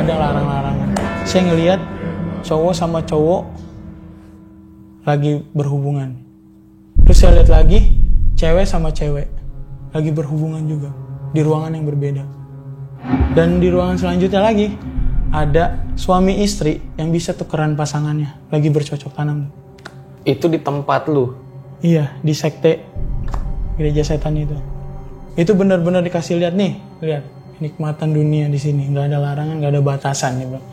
ada larang-larangan. Saya ngelihat cowok sama cowok lagi berhubungan. Terus saya lihat lagi cewek sama cewek lagi berhubungan juga di ruangan yang berbeda. Dan di ruangan selanjutnya lagi ada suami istri yang bisa tukeran pasangannya lagi bercocok tanam. Itu di tempat lu? Iya, di sekte gereja setan itu. Itu benar-benar dikasih lihat nih, lihat nikmatan dunia di sini, nggak ada larangan, nggak ada batasan ya bang.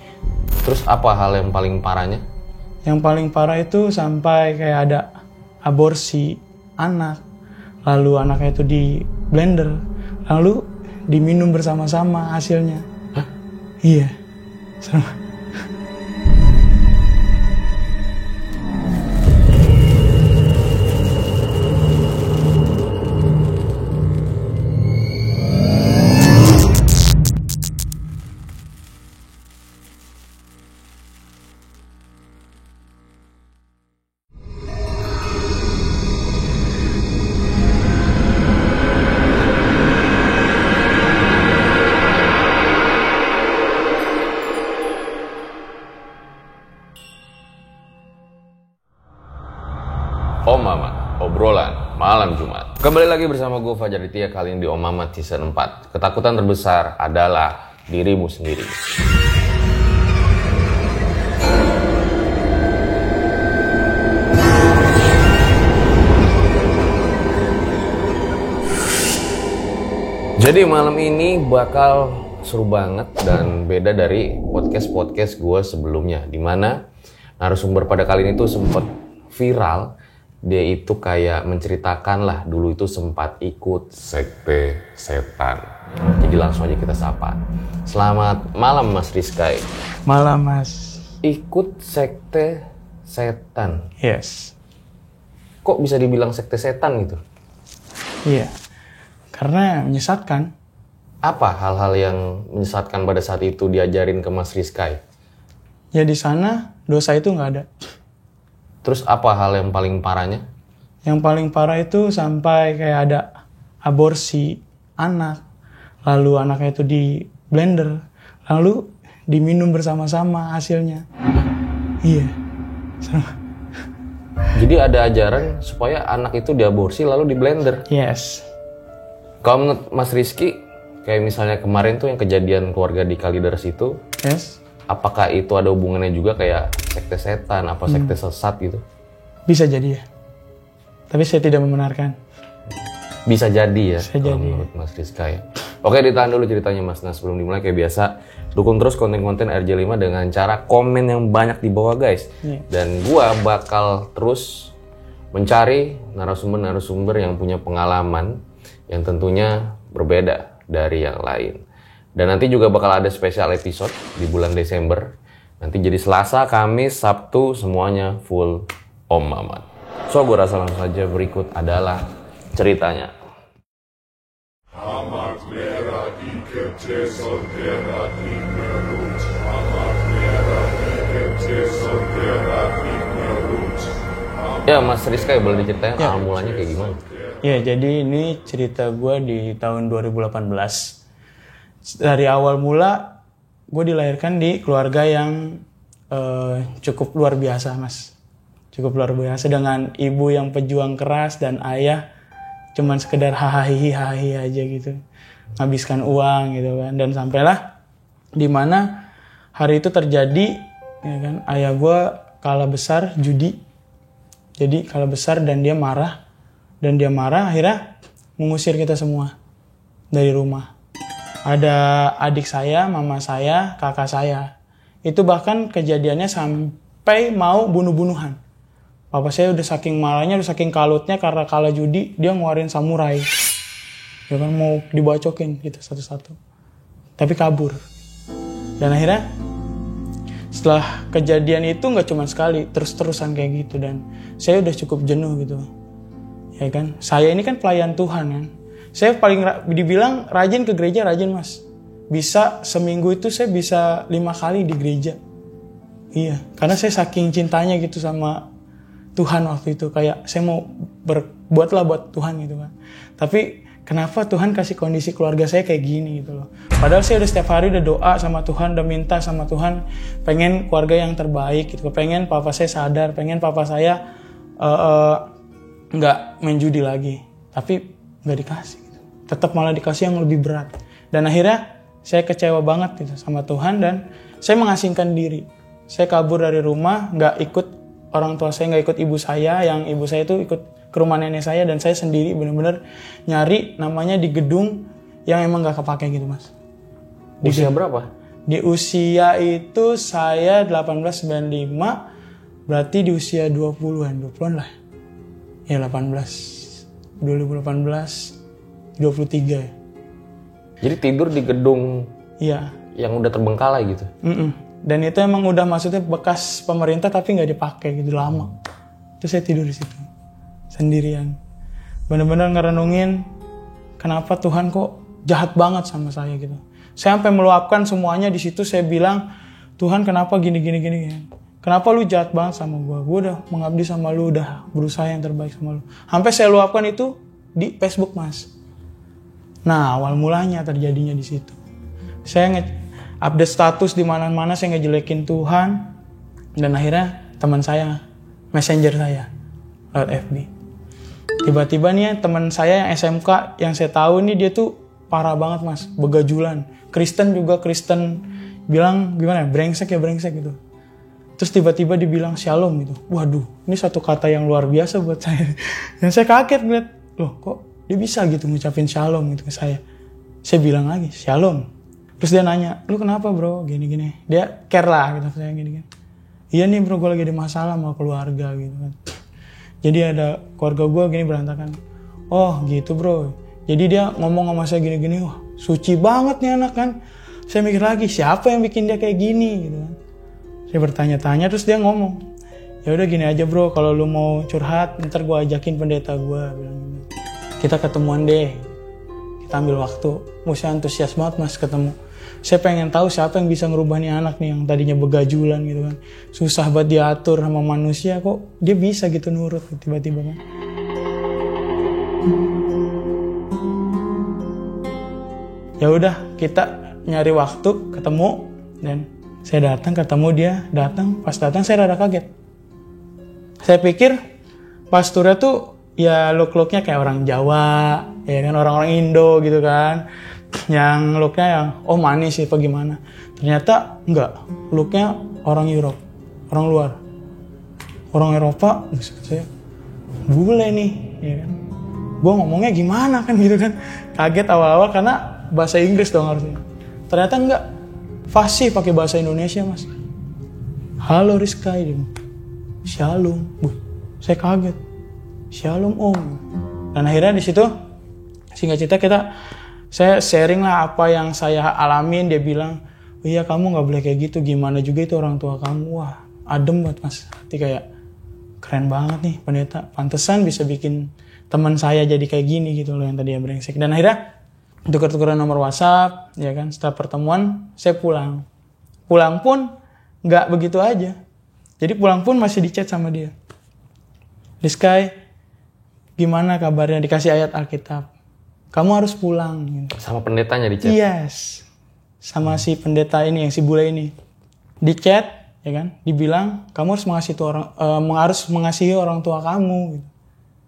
Terus apa hal yang paling parahnya? Yang paling parah itu sampai kayak ada aborsi anak, lalu anaknya itu di blender, lalu diminum bersama-sama hasilnya. Hah? Iya. Sama. Om Mamat, obrolan malam Jumat. Kembali lagi bersama gue Fajar Ditya, kali ini di Om Mamat season 4. Ketakutan terbesar adalah dirimu sendiri. Jadi malam ini bakal seru banget dan beda dari podcast-podcast gue sebelumnya, dimana narasumber pada kali ini tuh sempat viral. Dia itu kayak menceritakan lah dulu itu sempat ikut sekte setan. Jadi langsung aja kita sapa. Selamat malam Mas Rizky. Malam Mas. Ikut sekte setan? Yes. Kok bisa dibilang sekte setan gitu? Iya. Karena menyesatkan. Apa hal-hal yang menyesatkan pada saat itu diajarin ke Mas Rizky? Ya di sana dosa itu nggak ada. Terus apa hal yang paling parahnya? Yang paling parah itu sampai kayak ada aborsi anak, lalu anaknya itu di blender, lalu diminum bersama-sama hasilnya. Iya. Sama. Jadi ada ajaran supaya anak itu diaborsi lalu di blender? Yes. Kalau menurut Mas Rizky, kayak misalnya kemarin tuh yang kejadian keluarga di Kalideres itu, Yes. apakah itu ada hubungannya juga kayak sekte setan, apa sekte sesat gitu? Bisa jadi ya. Tapi saya tidak membenarkan. Bisa jadi ya, Bisa kalau jadi. menurut Mas Rizky ya. Oke, ditahan dulu ceritanya Mas. Nah, sebelum dimulai kayak biasa, dukung terus konten-konten RJ5 dengan cara komen yang banyak di bawah guys. Iya. Dan gua bakal terus mencari narasumber-narasumber yang punya pengalaman yang tentunya berbeda dari yang lain. Dan nanti juga bakal ada special episode di bulan Desember. Nanti jadi Selasa, Kamis, Sabtu, semuanya full Om Mamat. So, gue rasa langsung saja berikut adalah ceritanya. Amat merah dikeceson merah di perut. Amat merah dikeceson merah di perut. Ya, Mas Rizky, boleh diceritain Ya. awal mulanya kayak gimana? Ya, jadi ini cerita gue di tahun 2018. Dari awal mula, gue dilahirkan di keluarga yang cukup luar biasa, Mas. Cukup luar biasa dengan ibu yang pejuang keras dan ayah cuman sekedar hahaha aja gitu. Menghabiskan uang gitu kan. Dan sampailah di mana hari itu terjadi, ya kan, ayah gue kalah besar judi. Jadi kalah besar dan dia marah. Dan dia marah akhirnya mengusir kita semua dari rumah. Ada adik saya, mama saya, kakak saya. Itu bahkan kejadiannya sampai mau bunuh-bunuhan. Papa saya udah saking marahnya, udah saking kalutnya karena kalah judi, dia ngeluarin samurai. Ya kan mau dibacokin gitu satu-satu. Tapi kabur. Dan akhirnya setelah kejadian itu nggak cuma sekali, terus-terusan kayak gitu. Dan saya udah cukup jenuh gitu. Ya kan, saya ini kan pelayan Tuhan kan. Saya paling dibilang rajin ke gereja, rajin Mas. Bisa seminggu itu saya bisa 5 kali di gereja. Iya, karena saya saking cintanya gitu sama Tuhan waktu itu. Kayak saya mau berbuatlah buat Tuhan gitu kan. Tapi kenapa Tuhan kasih kondisi keluarga saya kayak gini gitu loh. Padahal saya udah setiap hari udah doa sama Tuhan, udah minta sama Tuhan, pengen keluarga yang terbaik gitu, pengen papa saya sadar, pengen papa saya nggak main judi lagi, tapi nggak dikasih gitu. Tetap malah dikasih yang lebih berat. Dan akhirnya saya kecewa banget gitu sama Tuhan dan saya mengasingkan diri. Saya kabur dari rumah, nggak ikut orang tua saya, nggak ikut ibu saya, yang ibu saya itu ikut ke rumah nenek saya, dan saya sendiri benar-benar nyari namanya di gedung yang emang nggak kepake gitu mas. Usia berapa? Di usia itu saya 1895, berarti di usia 20-an lah. Ya 2018, 23 ya. Jadi tidur di gedung Iya. yang udah terbengkalai gitu? Dan itu emang udah maksudnya bekas pemerintah tapi nggak dipakai gitu, lama. Terus saya tidur di situ sendirian. Bener-bener ngerenungin kenapa Tuhan kok jahat banget sama saya gitu. Saya sampai meluapkan semuanya di situ. Saya bilang, Tuhan kenapa gini. Kenapa lu jahat banget sama gue? Gue udah mengabdi sama lu, udah berusaha yang terbaik sama lu. Sampai saya luapkan itu di Facebook mas. Nah awal mulanya terjadinya di situ. Saya update status di mana-mana, saya ngejelekin Tuhan, dan akhirnya teman saya, messenger saya lewat FB. Tiba-tiba nih ya, teman saya yang SMK yang saya tahu nih, dia tuh parah banget mas, begajulan. Kristen juga, Kristen bilang gimana, brengsek gitu. Terus tiba-tiba dibilang shalom gitu. Waduh, ini satu kata yang luar biasa buat saya. Dan saya kaget ngeliat, loh kok dia bisa gitu ngucapin shalom gitu ke saya. Saya bilang lagi, shalom. Terus dia nanya, lu kenapa bro, gini. Dia care lah gitu, saya gini. Iya nih bro, gue lagi ada masalah sama keluarga gitu kan. Jadi ada keluarga gue gini berantakan. Oh gitu bro. Jadi dia ngomong sama saya gini, wah suci banget nih anak kan. Saya mikir lagi, siapa yang bikin dia kayak gini gitu kan. Saya bertanya-tanya, terus dia ngomong, ya udah gini aja bro, kalau lu mau curhat, ntar gue ajakin pendeta gue. Kita ketemuan deh, kita ambil waktu. Saya antusias banget mas ketemu. Saya pengen tahu siapa yang bisa ngerubah nih anak nih yang tadinya begajulan gitu kan. Susah banget diatur sama manusia, kok dia bisa gitu nurut tiba-tiba kan. Ya udah, kita nyari waktu ketemu, dan saya datang ketemu dia, pas datang saya rada kaget. Saya pikir pasturnya tuh ya look-looknya kayak orang Jawa, ya kan, orang-orang Indo gitu kan. Yang looknya yang manis sih apa gimana. Ternyata enggak, looknya orang Europe, orang luar, orang Eropa. Saya bule nih, ya kan. Gue ngomongnya gimana kan gitu kan. Kaget awal-awal karena bahasa Inggris dong harusnya. Ternyata enggak, fasih pakai bahasa Indonesia mas. Halo Rizka, shalom. Saya kaget, shalom om. Dan akhirnya di situ singkat cerita saya sharing lah apa yang saya alamin. Dia bilang, oh iya kamu gak boleh kayak gitu, gimana juga itu orang tua kamu. Wah adem banget mas, hati kayak keren banget nih pendeta, pantesan bisa bikin teman saya jadi kayak gini gitu loh, yang tadi ya brengsek. Dan akhirnya tukar-tukaran nomor WhatsApp, ya kan. Setelah pertemuan saya pulang pun gak begitu aja. Jadi pulang pun masih di chat sama dia, Rizky gimana kabarnya, dikasih ayat Alkitab, kamu harus pulang gitu. Sama pendetanya di chat? Yes. Sama si pendeta ini, yang si bule ini. Di chat, ya kan, dibilang kamu harus mengasihi orang tua kamu gitu.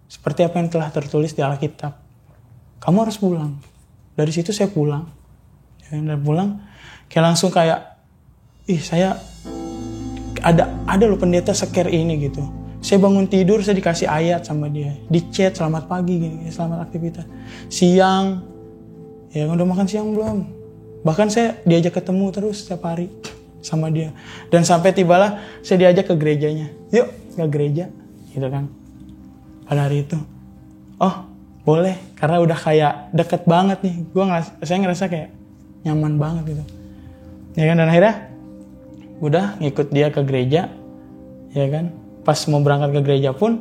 Seperti apa yang telah tertulis di Alkitab. Kamu harus pulang. Dari situ saya pulang. Ya, dan pulang kayak langsung kayak, saya ada loh pendeta scare ini gitu. Saya bangun tidur, saya dikasih ayat sama dia. Di chat, selamat pagi, gini, selamat aktivitas. Siang, ya udah makan siang belum? Bahkan saya diajak ketemu terus setiap hari sama dia. Dan sampai tibalah saya diajak ke gerejanya. Yuk, ke gereja, gitu kan. Pada hari itu, boleh, karena udah kayak deket banget nih. Saya ngerasa kayak nyaman banget gitu. Ya kan, dan akhirnya udah ngikut dia ke gereja, ya kan. Pas mau berangkat ke gereja pun,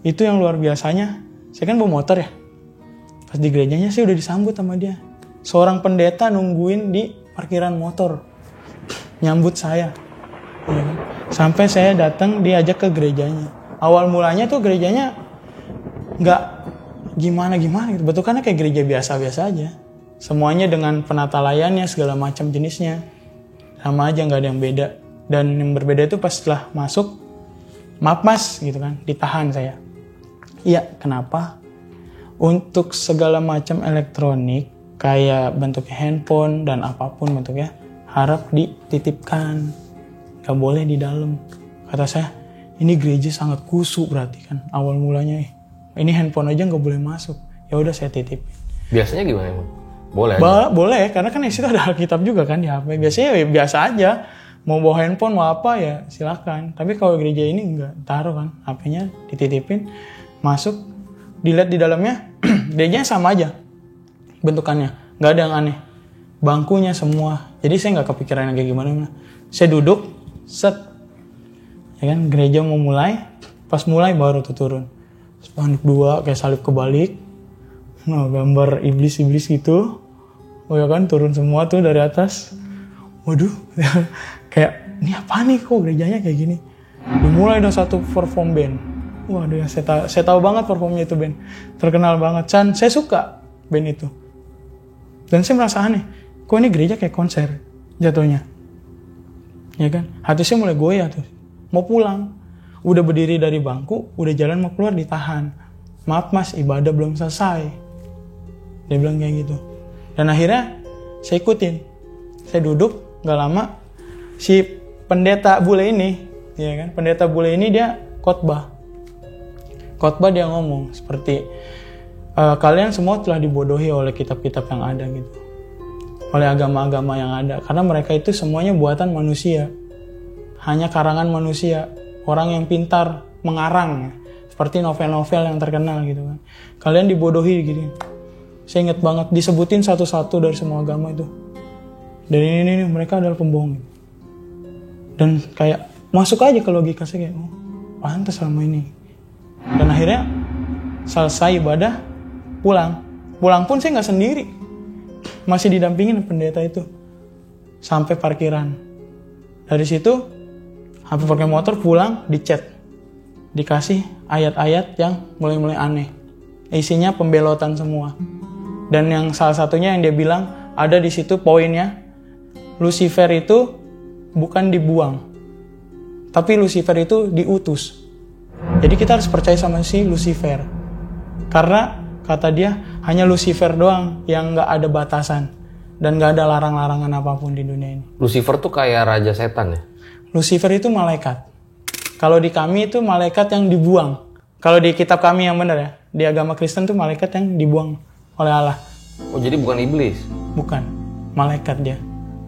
itu yang luar biasanya, saya kan bawa motor ya. Pas di gerejanya saya udah disambut sama dia. Seorang pendeta nungguin di parkiran motor, nyambut saya. Ya kan? Sampai saya datang, diajak ke gerejanya. Awal mulanya tuh gerejanya nggak gimana gitu. Bentukannya kayak gereja biasa-biasa aja. Semuanya dengan penata layarnya segala macam jenisnya. Sama aja, nggak ada yang beda. Dan yang berbeda itu pas setelah masuk, maaf mas gitu kan, ditahan saya. Iya, kenapa? Untuk segala macam elektronik kayak bentuknya handphone dan apapun bentuknya harap dititipkan, nggak boleh di dalam. Kata saya, ini gereja sangat kusuk berarti kan awal mulanya. Ini handphone aja nggak boleh masuk. Ya udah saya titip. Biasanya gimana emang? Boleh aja? Boleh, karena kan di situ ada Alkitab juga kan di HP. Biasanya ya biasa aja. Mau bawa handphone, mau apa ya silakan. Tapi kalau gereja ini enggak, taruh kan HP-nya, dititipin, masuk, dilihat di dalamnya, gerejanya sama aja bentukannya, nggak ada yang aneh. Bangkunya semua, jadi saya nggak kepikiran kayak gimana. Saya duduk, set, ya kan, gereja mau mulai, pas mulai baru tuh turun. Spanduk 2 kayak salib kebalik, nah gambar iblis gitu, oh ya kan turun semua tuh dari atas. Waduh, kayak ini apa nih kok gerejanya kayak gini. Dimulai dong satu perform band. Waduh, saya tahu banget performnya itu band. Terkenal banget. Saya suka band itu. Dan saya merasa aneh. Kok ini gereja kayak konser jatuhnya. Ya kan? Hati saya mulai goyah tuh. Mau pulang. Udah berdiri dari bangku, udah jalan mau keluar ditahan. Maaf mas, ibadah belum selesai. Dia bilang kayak gitu. Dan akhirnya saya ikutin. Saya duduk. Gak lama si pendeta bule ini, ya kan, pendeta bule ini dia khotbah dia ngomong seperti kalian semua telah dibodohi oleh kitab-kitab yang ada gitu, oleh agama-agama yang ada, karena mereka itu semuanya buatan manusia, hanya karangan manusia, orang yang pintar mengarang seperti novel-novel yang terkenal gitu kan. Kalian dibodohi gitu. Saya ingat banget disebutin satu-satu dari semua agama itu. Dan ini mereka adalah pembohong. Dan kayak masuk aja ke logika saya kayak, oh pantas selama ini. Dan akhirnya selesai ibadah, pulang pun saya nggak sendiri, masih didampingin pendeta itu sampai parkiran. Dari situ sampai pakai motor pulang, dichat, dikasih ayat-ayat yang mulai aneh, isinya pembelotan semua. Dan yang salah satunya yang dia bilang ada di situ poinnya, Lucifer itu bukan dibuang, tapi Lucifer itu diutus. Jadi kita harus percaya sama si Lucifer. Karena kata dia hanya Lucifer doang yang gak ada batasan. Dan gak ada larang-larangan apapun di dunia ini. Lucifer tuh kayak raja setan ya? Lucifer itu malaikat. Kalau di kami itu malaikat yang dibuang. Kalau di kitab kami yang benar ya, di agama Kristen tuh malaikat yang dibuang oleh Allah. Oh jadi bukan iblis? Bukan, malaikat dia.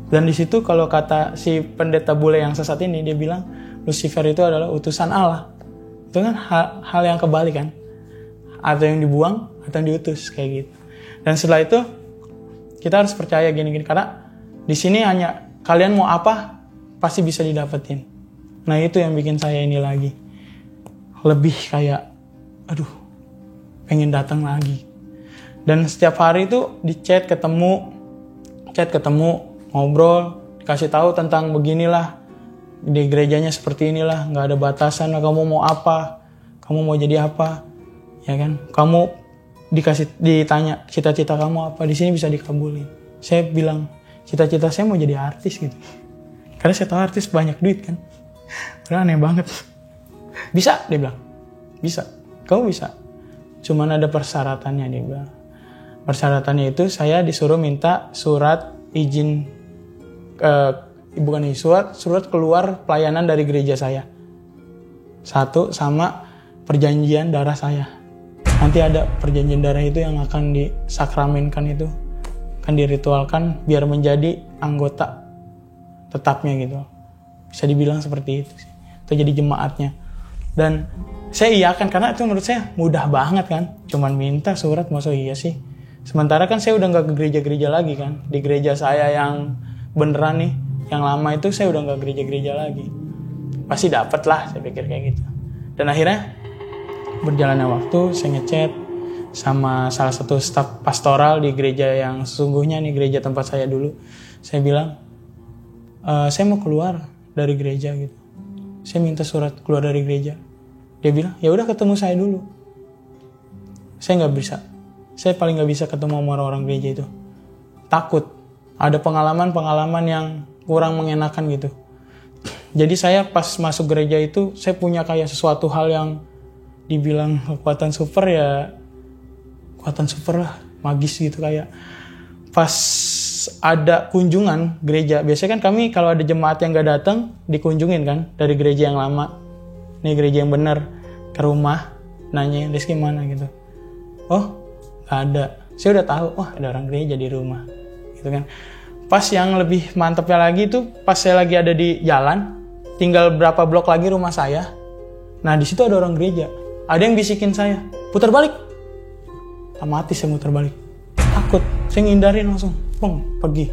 Dan di situ kalau kata si pendeta bule yang sesat ini, dia bilang Lucifer itu adalah utusan Allah. Itu kan hal yang kebalik kan. Atau yang dibuang, atau yang diutus kayak gitu. Dan setelah itu kita harus percaya gini-gini, karena di sini hanya kalian mau apa pasti bisa didapetin. Nah itu yang bikin saya ini lagi lebih kayak aduh pengen datang lagi. Dan setiap hari itu di chat ketemu ngobrol, dikasih tahu tentang beginilah, di gerejanya seperti inilah, nggak ada batasan, kamu mau apa, kamu mau jadi apa, ya kan, kamu ditanya cita-cita kamu apa, di sini bisa dikabuli. Saya bilang cita-cita saya mau jadi artis gitu, karena saya tahu artis banyak duit kan, karena aneh banget. Bisa, dia bilang, bisa, kamu bisa, cuman ada persyaratannya, dia bilang. Persyaratannya itu saya disuruh minta surat izin, surat keluar pelayanan dari gereja saya. Satu sama perjanjian darah saya. Nanti ada perjanjian darah itu yang akan disakramenkan itu, akan diritualkan biar menjadi anggota tetapnya gitu. Bisa dibilang seperti itu sih. Itu jadi jemaatnya. Dan saya iyakan karena itu menurut saya mudah banget kan. Cuman minta surat, masa iya sih. Sementara kan saya udah gak ke gereja-gereja lagi kan. Di gereja saya yang beneran nih, yang lama itu saya udah gak gereja-gereja lagi. Pasti dapet lah, saya pikir kayak gitu. Dan akhirnya berjalannya waktu, saya ngechat sama salah satu staf pastoral di gereja yang sesungguhnya nih, gereja tempat saya dulu. Saya bilang, saya mau keluar dari gereja gitu. Saya minta surat keluar dari gereja. Dia bilang, ya udah ketemu saya dulu. Saya nggak bisa. Saya paling nggak bisa ketemu sama orang-orang gereja itu. Takut. Ada pengalaman-pengalaman yang kurang mengenakan gitu. Jadi saya pas masuk gereja itu, saya punya kayak sesuatu hal yang dibilang kekuatan super ya, kekuatan super lah, magis gitu kayak. Pas ada kunjungan gereja, biasanya kan kami kalau ada jemaat yang gak datang, dikunjungin kan dari gereja yang lama. Nih gereja yang benar, ke rumah, nanya Rizky mana gitu. Oh, gak ada. Saya udah tahu, wah ada orang gereja di rumah. Gitu kan. Pas yang lebih mantepnya lagi itu, pas saya lagi ada di jalan, tinggal berapa blok lagi rumah saya. Nah di situ ada orang gereja. Ada yang bisikin saya, putar balik. Mati saya muter balik. Takut, saya ngindarin langsung, pergi.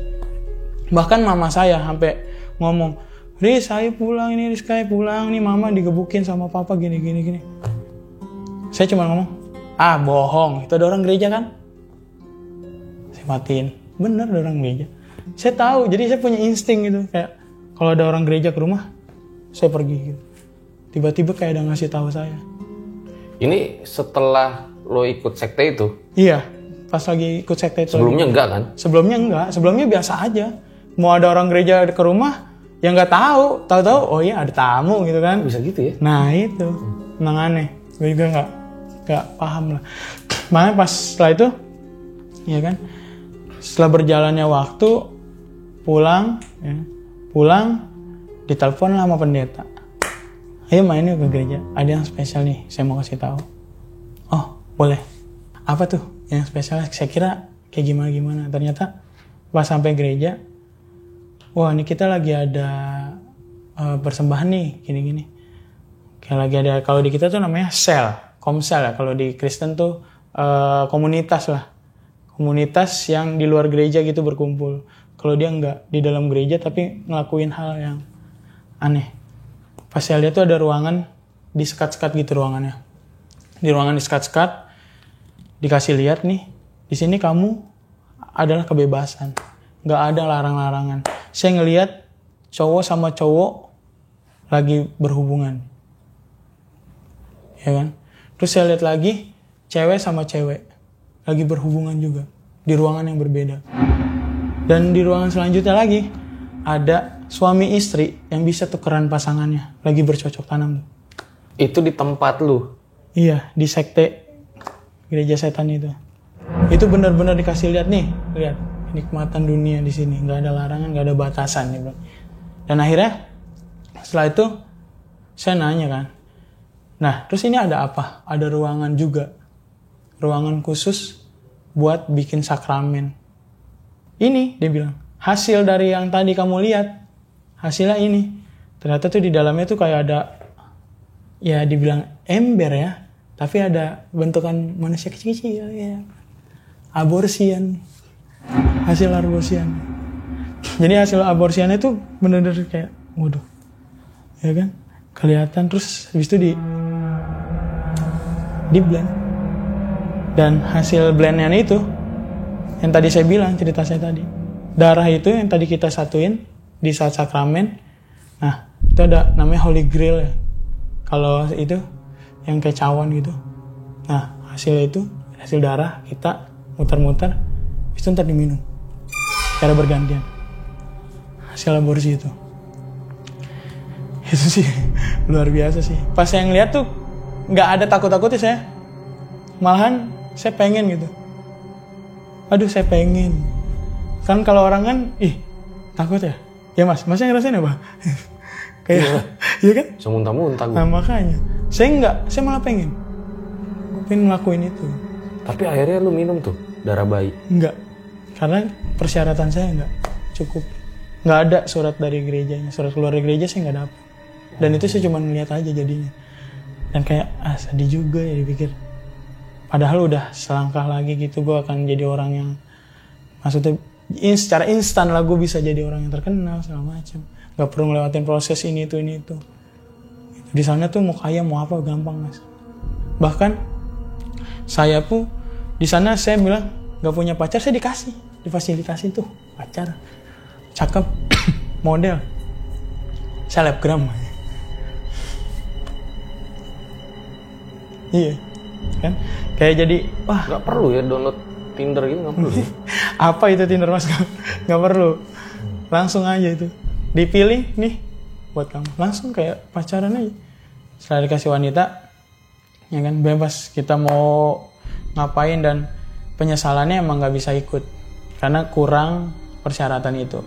Bahkan mama saya sampai ngomong, Riz, saya pulang ini, Riz, saya pulang nih, mama digebukin sama papa gini. Saya cuma ngomong, bohong, itu ada orang gereja kan? Saya matiin, bener ada orang gereja. Saya tahu, jadi saya punya insting gitu, kayak kalau ada orang gereja ke rumah, saya pergi gitu. Tiba-tiba kayak ada ngasih tahu saya. Ini setelah lo ikut sekte itu? Iya. Pas lagi ikut sekte itu. Sebelumnya enggak kan? Sebelumnya enggak, sebelumnya biasa aja. Mau ada orang gereja ke rumah, yang nggak tahu, oh iya ada tamu gitu kan. Bisa gitu ya? Nah itu, memang aneh. Gue juga nggak paham lah. Makanya pas setelah itu, ya kan, setelah berjalannya waktu, pulang, ditelepon lah sama pendeta. Ayo main yuk ke gereja, ada yang spesial nih, saya mau kasih tahu. Oh boleh. Apa tuh yang spesial? Saya kira kayak gimana. Ternyata pas sampai gereja, wah ini kita lagi ada persembahan nih, gini. Kayak lagi ada, kalau di kita tuh namanya komsel ya. Kalau di Kristen tuh komunitas lah. Komunitas yang di luar gereja gitu berkumpul. Kalau dia enggak, di dalam gereja tapi ngelakuin hal yang aneh. Pas saya lihat tuh ada ruangan, disekat-sekat gitu ruangannya. Di ruangan disekat-sekat, dikasih lihat nih, di sini kamu adalah kebebasan, nggak ada larang-larangan. Saya ngelihat cowok sama cowok lagi berhubungan, ya kan? Terus saya lihat lagi cewek sama cewek lagi berhubungan juga di ruangan yang berbeda. Dan di ruangan selanjutnya lagi ada suami istri yang bisa tukeran pasangannya, lagi bercocok tanam. Itu di tempat lu? Iya, di sekte gereja setan itu. Itu benar-benar dikasih lihat nih, lihat nikmatan dunia di sini, nggak ada larangan, nggak ada batasan nih, bro. Dan akhirnya setelah itu saya nanya kan, nah terus ini ada apa? Ada ruangan juga, ruangan khusus buat bikin sakramen. Ini dia bilang hasil dari yang tadi kamu lihat, hasilnya ini. Ternyata tuh di dalamnya tuh kayak ada, ya dibilang ember ya. Tapi ada bentukan manusia kecil-kecil ya. Aborsian. Hasil aborsian. Jadi hasil aborsian itu benar-benar kayak waduh. Ya kan? Kelihatan terus habis itu di blend. Dan hasil blendnya itu yang tadi saya bilang, cerita saya tadi. Darah itu yang tadi kita satuin di saat sakramen. Nah, itu ada namanya Holy Grail ya. Kalau itu yang kayak cawan gitu. Nah, hasilnya itu, hasil darah kita muter-muter, itu ntar diminum. Cara bergantian. Hasil aborsi itu. Itu sih luar biasa sih. Pas saya ngeliat tuh nggak ada takut-takutnya saya. Malahan saya pengen gitu. Aduh saya pengen. Kan kalau orang kan, takut ya. Ya masnya ngerasain apa? Kayak, iya kan? Semuntah-muntah gue. Nah makanya, saya malah pengen. Gue pengen ngelakuin itu. Tapi akhirnya lu minum tuh darah bayi? Enggak, karena persyaratan saya enggak cukup. Enggak ada surat dari gerejanya, surat keluar dari gereja saya enggak dapet. Dan itu saya cuma ngeliat aja jadinya. Dan kayak, sedih juga ya dipikir. Padahal udah selangkah lagi gitu gue akan jadi orang yang, maksudnya secara instan lah gue bisa jadi orang yang terkenal segala macam. Gak perlu ngelewatin proses ini itu. Di sana tuh mau kaya mau apa gampang mas. Bahkan saya pun di sana saya bilang gak punya pacar, saya difasilitasi tuh pacar, cakep, model, selebgram. Iya, kan kayak jadi wah Nggak perlu ya download Tinder gitu, nggak perlu. apa itu Tinder mas, nggak perlu, langsung aja itu dipilih nih buat kamu, langsung kayak pacaran aja. Setelah dikasih wanita ya kan bebas kita mau ngapain, dan penyesalannya emang nggak bisa ikut karena kurang persyaratan itu.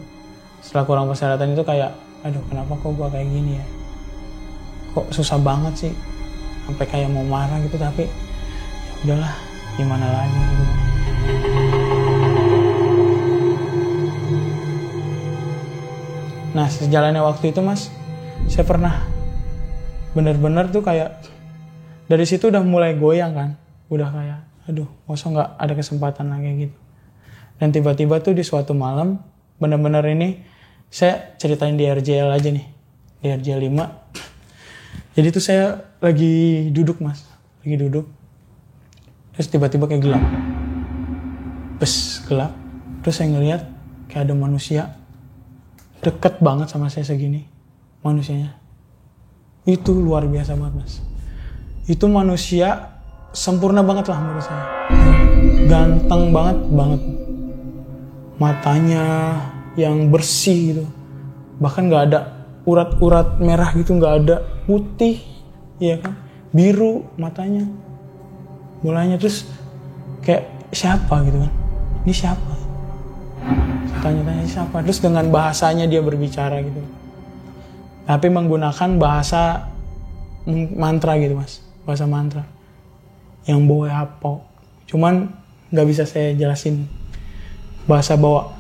Setelah kurang persyaratan itu kayak aduh kenapa kok gua kayak gini ya, kok susah banget sih, sampai kayak mau marah gitu, tapi ya udahlah gimana lagi gitu. Nah sejalannya waktu itu mas, saya pernah bener-bener tuh kayak dari situ udah mulai goyang kan, udah kayak aduh masa nggak ada kesempatan lagi gitu. Dan tiba-tiba tuh di suatu malam bener-bener ini saya ceritain di RJL aja nih, di RJL 5. Jadi tuh saya lagi duduk mas, lagi duduk, terus tiba-tiba kayak gelap, gelap, terus saya ngeliat kayak ada manusia deket banget sama saya segini, manusianya itu luar biasa banget mas. Itu manusia sempurna banget lah menurut saya, ganteng banget, matanya yang bersih gitu, bahkan nggak ada urat-urat merah gitu, nggak ada, putih ya kan, biru matanya mulanya. Terus kayak siapa gitu kan, ini siapa, tanya-tanya siapa, terus dengan bahasanya dia berbicara gitu, tapi menggunakan bahasa mantra gitu mas, bahasa mantra yang bawa apa, cuman nggak bisa saya jelasin bahasa bawa.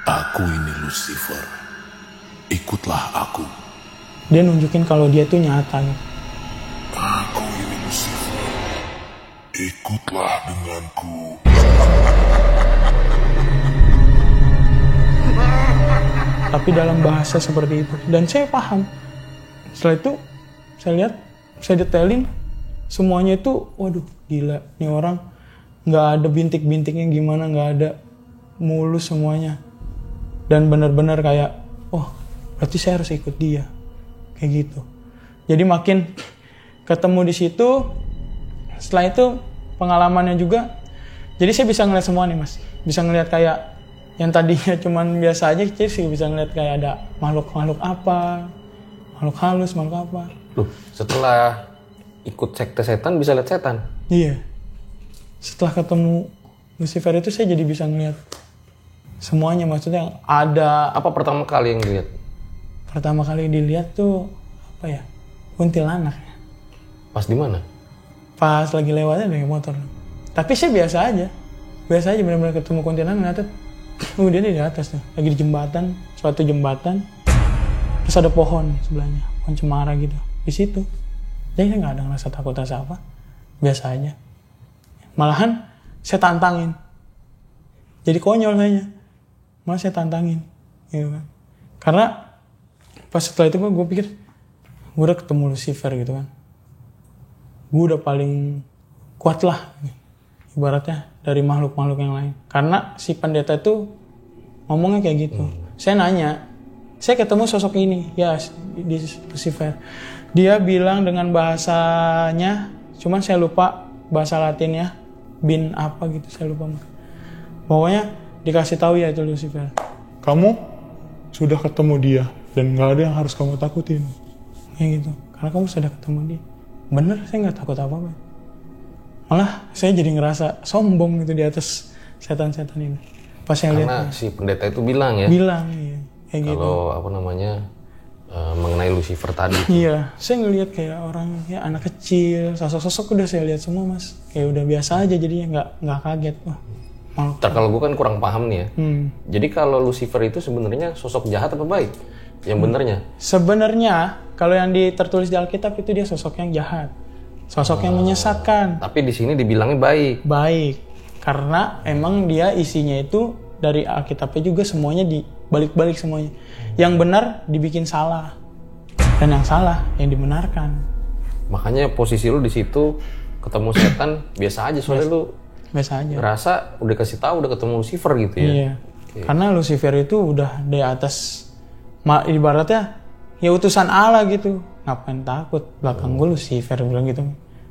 Aku ini Lucifer, ikutlah aku. Dia nunjukin kalau dia tuh nyata gitu. Aku ini Lucifer, ikutlah denganku. Tapi dalam bahasa seperti itu, dan saya paham. Setelah itu saya lihat, saya detailin semuanya itu, waduh gila, nih orang nggak ada bintik-bintiknya gimana, nggak ada, mulus semuanya. Dan benar-benar kayak, oh berarti saya harus ikut dia, kayak gitu. Jadi makin ketemu di situ. Setelah itu pengalamannya juga, jadi saya bisa ngeliat semua nih mas, bisa ngeliat kayak yang tadinya cuman biasa aja, jadi sih bisa ngeliat kayak ada makhluk apa, makhluk halus, makhluk apa. Loh, setelah ikut sekte setan bisa lihat setan? Iya. Setelah ketemu Lucifer itu saya jadi bisa ngeliat semuanya, maksudnya ada. Apa pertama kali yang dilihat? Pertama kali dilihat tuh apa ya? Kuntilanak. Pas di mana? Pas lagi lewatnya dari motor. Tapi saya biasa aja benar-benar ketemu kuntilanak, ngeliat dia di atas tuh, lagi di jembatan, suatu jembatan, terus ada pohon sebelahnya, pohon cemara gitu, di situ. Jadi saya nggak ada ngerasa takut rasa apa, biasa aja. Malahan saya tantangin, jadi konyol saya, malah saya tantangin, gitu kan. Karena pas setelah itu gue pikir, gue udah ketemu Lucifer gitu kan, gue udah paling kuat lah, ibaratnya dari makhluk-makhluk yang lain. Karena si pendeta itu ngomongnya kayak gitu. Saya nanya, saya ketemu sosok ini, ya di Lucifer. Dia bilang dengan bahasanya, cuman saya lupa bahasa Latinnya, bin apa gitu, saya lupa. Pokoknya dikasih tahu ya itu Lucifer. Kamu sudah ketemu dia dan nggak ada yang harus kamu takutin, kayak gitu. Karena kamu sudah ketemu dia. Bener, saya nggak takut apa-apa. Malah saya jadi ngerasa sombong gitu di atas setan-setan ini. Pas saya lihat. Karena si pendeta itu bilang ya. Bilang, iya. Kayak gitu. Kalau apa namanya mengenai Lucifer tadi. Iya, saya ngelihat kayak orang ya anak kecil, sosok-sosok udah saya lihat semua mas. Kayak udah biasa aja, jadinya nggak kaget. Wah, Kalau gue kan kurang paham nih ya. Jadi kalau Lucifer itu sebenarnya sosok jahat apa baik? Yang benernya? Sebenarnya kalau yang tertulis di Alkitab itu dia sosok yang jahat. Sosok yang menyesatkan. Tapi di sini dibilangnya baik. Baik. Karena emang dia isinya itu dari Alkitabnya juga semuanya dibalik-balik semuanya. Yang benar dibikin salah. Dan yang salah yang dibenarkan. Makanya posisi lu di situ ketemu setan biasa aja, soalnya lu biasa aja. ngerasa udah kasih tahu udah ketemu Lucifer gitu ya. Iya. Okay. Karena Lucifer itu udah di atas, ibaratnya ya utusan Allah gitu. Ngapain takut? Belakang gue Lucifer bilang gitu.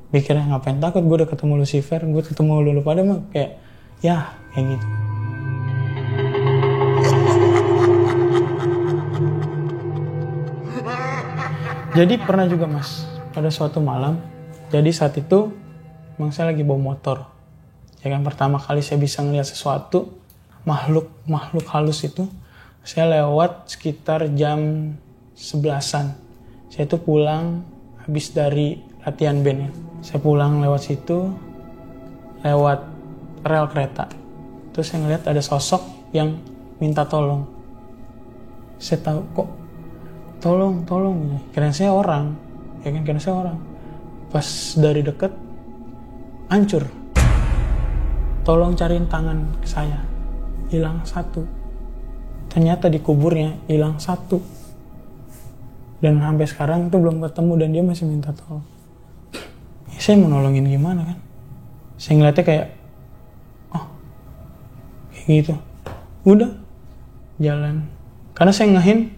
Mikirnya ngapain takut, gue udah ketemu Lucifer, gue ketemu lu pada mah kayak ya kayak gitu. Jadi pernah juga mas, pada suatu malam, jadi saat itu emang saya lagi bawa motor. Ya kan, pertama kali saya bisa ngeliat sesuatu, makhluk halus itu, saya lewat sekitar jam 11-an. Saya itu pulang habis dari latihan band ya. Saya pulang lewat situ, lewat rel kereta. Terus saya ngeliat ada sosok yang minta tolong. Saya tahu kok tolong kirain saya orang, ya kan, kirain saya orang. Pas dari deket hancur, tolong cariin tangan saya, hilang satu. Ternyata di kuburnya hilang satu, dan sampai sekarang itu belum ketemu dan dia masih minta tolong. Ya, saya mau nolongin gimana kan, saya ngeliatnya kayak kayak gitu, udah jalan. Karena saya ngahin,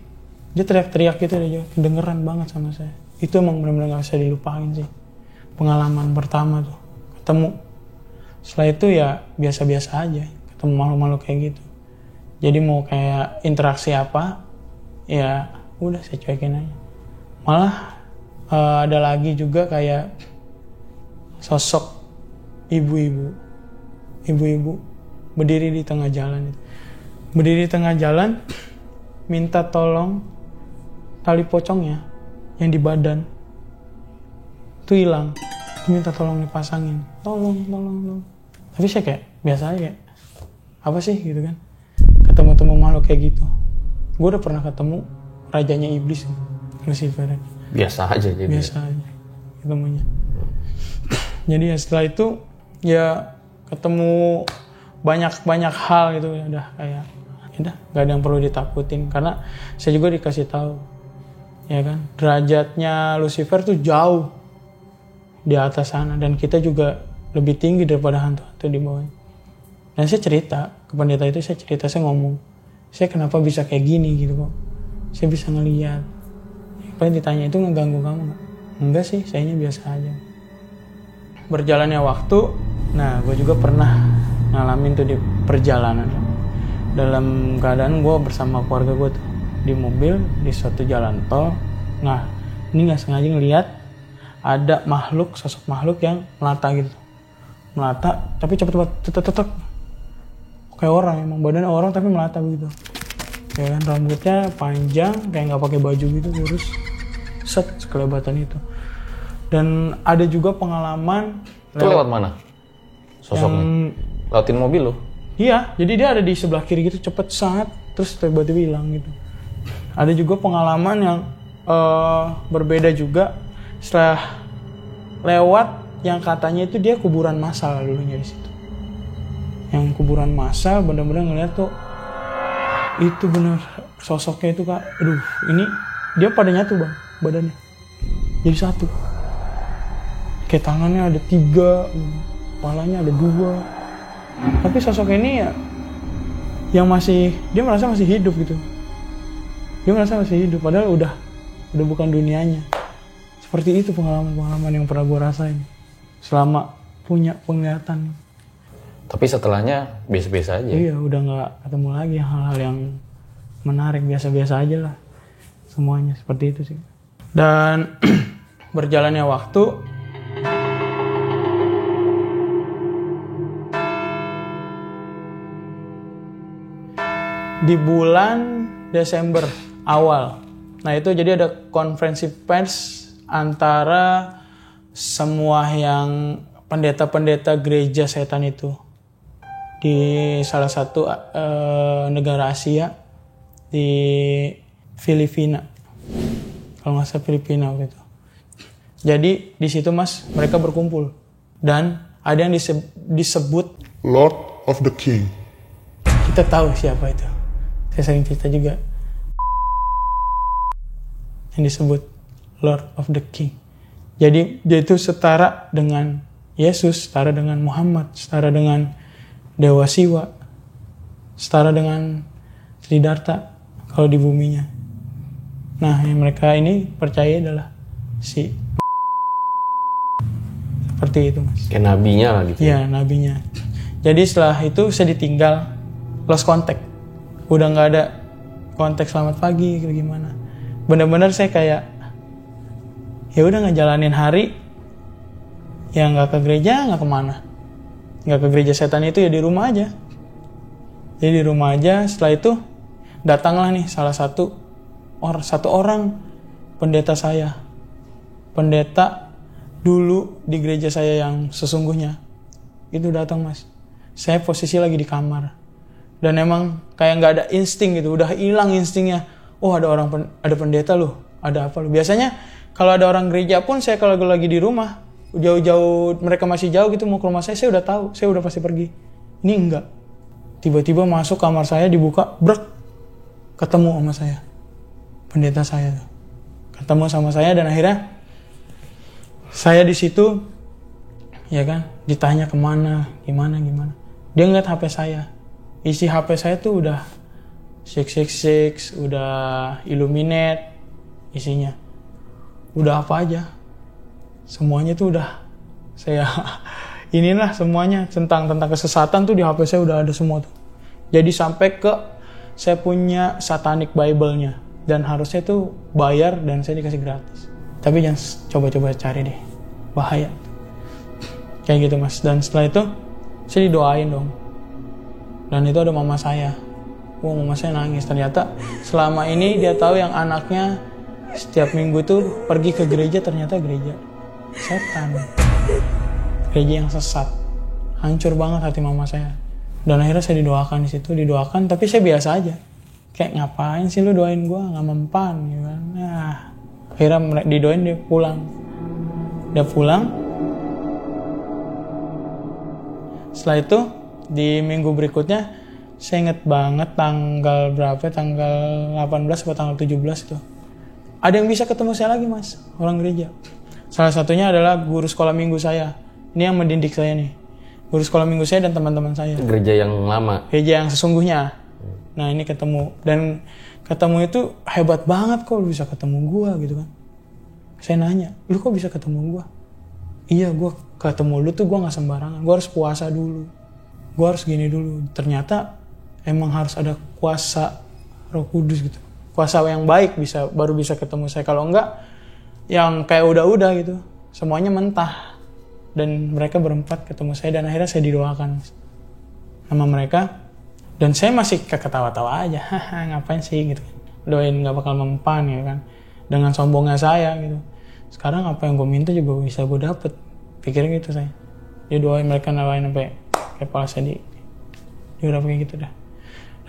dia teriak-teriak gitu aja, kedengeran banget sama saya. Itu emang benar-benar gak bisa dilupain sih. Pengalaman pertama tuh, ketemu. Setelah itu ya biasa-biasa aja, ketemu makhluk-makhluk kayak gitu. Jadi mau kayak interaksi apa, ya udah saya cuekin aja. Malah ada lagi juga kayak sosok ibu-ibu berdiri di tengah jalan itu. Berdiri di tengah jalan, minta tolong tali pocongnya yang di badan itu hilang, minta tolong dipasangin, tolong. Tapi saya kayak biasa aja, kayak apa sih gitu kan, ketemu makhluk kayak gitu. Gue udah pernah ketemu rajanya iblis, Lucifer. Biasa aja jadi. Biasa aja ketemunya. Jadi ya setelah itu ya ketemu banyak hal gitu, ya udah kayak udah gak ada yang perlu ditakutin, karena saya juga dikasih tahu ya kan, derajatnya Lucifer tuh jauh di atas sana, dan kita juga lebih tinggi daripada hantu-hantu di bawahnya. Dan saya cerita ke pendeta itu, saya ngomong, saya kenapa bisa kayak gini gitu kok, saya bisa ngelihat. Paling ditanya, itu ngeganggu kamu nggak? Enggak sih, sayanya biasa aja. Berjalannya waktu, nah gue juga pernah ngalamin tuh di perjalanan. Dalam keadaan gue bersama keluarga gue tuh di mobil di suatu jalan tol. Nah ini nggak sengaja ngelihat ada sosok makhluk yang melata gitu, tapi cepet banget, tetek kayak orang, emang badannya orang tapi melata begitu, ya kan, rambutnya panjang kayak nggak pakai baju gitu, lurus, sekelebatan itu. Dan ada juga pengalaman itu lewat mana sosoknya? Lewatin mobil lo? Iya, jadi dia ada di sebelah kiri gitu, cepet saat, terus tiba-tiba hilang gitu. Ada juga pengalaman yang berbeda juga, setelah lewat yang katanya itu dia kuburan massal dulunya di situ. Yang kuburan massal, bener-bener ngeliat tuh, itu bener sosoknya itu kak, aduh ini dia pada nyatu bang, badannya jadi satu. Kayak tangannya ada 3, kepalanya ada 2. Tapi sosok ini ya yang dia merasa masih hidup gitu. Dia merasa masih hidup padahal udah bukan dunianya. Seperti itu pengalaman yang pernah gue rasain selama punya penglihatan. Tapi setelahnya biasa-biasa aja. Iya, udah nggak ketemu lagi hal-hal yang menarik, biasa-biasa aja lah. Semuanya seperti itu sih. Dan berjalannya waktu, di bulan Desember awal. Nah itu jadi ada konferensi pers antara semua yang pendeta-pendeta gereja setan itu di salah satu negara Asia, di Filipina. Kalau nggak salah Filipina waktu itu. Jadi di situ mas mereka berkumpul dan ada yang disebut Lord of the King. Kita tahu siapa itu. Saya sering cerita juga. Yang disebut Lord of the King. Jadi dia itu setara dengan Yesus, setara dengan Muhammad, setara dengan Dewa Siwa, setara dengan Siddhartha kalau di buminya. Nah yang mereka ini percaya adalah si Seperti itu mas. Kayak nabinya lah gitu. Iya, nabinya. Jadi setelah itu saya ditinggal, lost contact. Udah nggak ada kontak selamat pagi kayak gimana. Bener-bener saya kayak ya udah ngejalanin hari, ya nggak ke gereja, nggak kemana, nggak ke gereja setan itu, ya di rumah aja. Jadi di rumah aja. Setelah itu datanglah nih salah satu orang pendeta saya, pendeta dulu di gereja saya yang sesungguhnya itu datang mas. Saya posisi lagi di kamar dan emang kayak nggak ada insting gitu, udah hilang instingnya. Oh ada ada pendeta loh, ada apa loh. Biasanya kalau ada orang gereja pun saya kalau lagi di rumah jauh-jauh, mereka masih jauh gitu mau ke rumah saya udah tahu, saya udah pasti pergi. Ini enggak. Tiba-tiba masuk kamar saya, dibuka, brek, ketemu sama saya, pendeta saya, ketemu sama saya dan akhirnya saya di situ, ya kan, ditanya kemana, gimana. Dia ngeliat HP saya, isi HP saya tuh udah 666, udah Illuminate isinya, udah apa aja, semuanya tuh udah saya inilah semuanya tentang kesesatan tuh di HP saya udah ada semua tuh. Jadi sampai ke saya punya Satanic Bible-nya dan harusnya tuh bayar dan saya dikasih gratis. Tapi jangan coba-coba cari deh, bahaya. Kayak gitu mas. Dan setelah itu saya didoain dong. Dan itu ada mama saya. Wah, mama saya nangis. Ternyata selama ini dia tahu yang anaknya setiap minggu tuh pergi ke gereja, ternyata gereja setan. Gereja yang sesat. Hancur banget hati mama saya. Dan akhirnya saya didoakan di situ, tapi saya biasa aja. Kayak ngapain sih lu doain gua, nggak mempan gitu kan. Nah, akhirnya didoain, dia pulang. Setelah itu di minggu berikutnya saya inget banget tanggal berapa, tanggal 18 atau tanggal 17 tuh. Ada yang bisa ketemu saya lagi mas, orang gereja. Salah satunya adalah guru sekolah minggu saya. Ini yang mendidik saya nih. Guru sekolah minggu saya dan teman-teman saya. Gereja yang lama. Gereja yang sesungguhnya. Nah ini ketemu. Dan ketemu itu hebat banget kok lu bisa ketemu gua gitu kan. Saya nanya, lu kok bisa ketemu gua? Iya, gua ketemu lu tuh gua gak sembarangan. Gua harus puasa dulu. Gua harus gini dulu. Ternyata emang harus ada kuasa Roh Kudus gitu. Kuasa yang baik baru bisa ketemu saya. Kalau enggak, yang kayak udah-udah gitu. Semuanya mentah. Dan mereka berempat ketemu saya dan akhirnya saya didoakan sama mereka. Dan saya masih ketawa-tawa aja. Haha, ngapain sih gitu. Doain gak bakal mempan ya kan. Dengan sombongnya saya gitu. Sekarang apa yang gue minta juga bisa gue dapet. Pikirnya gitu saya. Dia doain mereka nawain sampai kepala saya dia udah kayak gitu dah.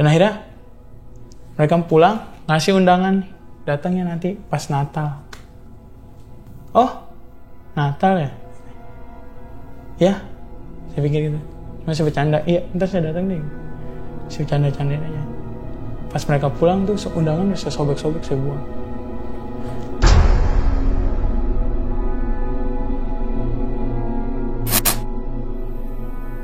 Dan akhirnya mereka pulang ngasih undangan. Datangnya nanti pas Natal. Oh, Natal ya? Ya, saya pikir gitu. Masih bercanda. Iya, ntar saya datang deh. Saya bercanda-candain aja. Pas mereka pulang tuh undangan saya sobek-sobek, saya buang.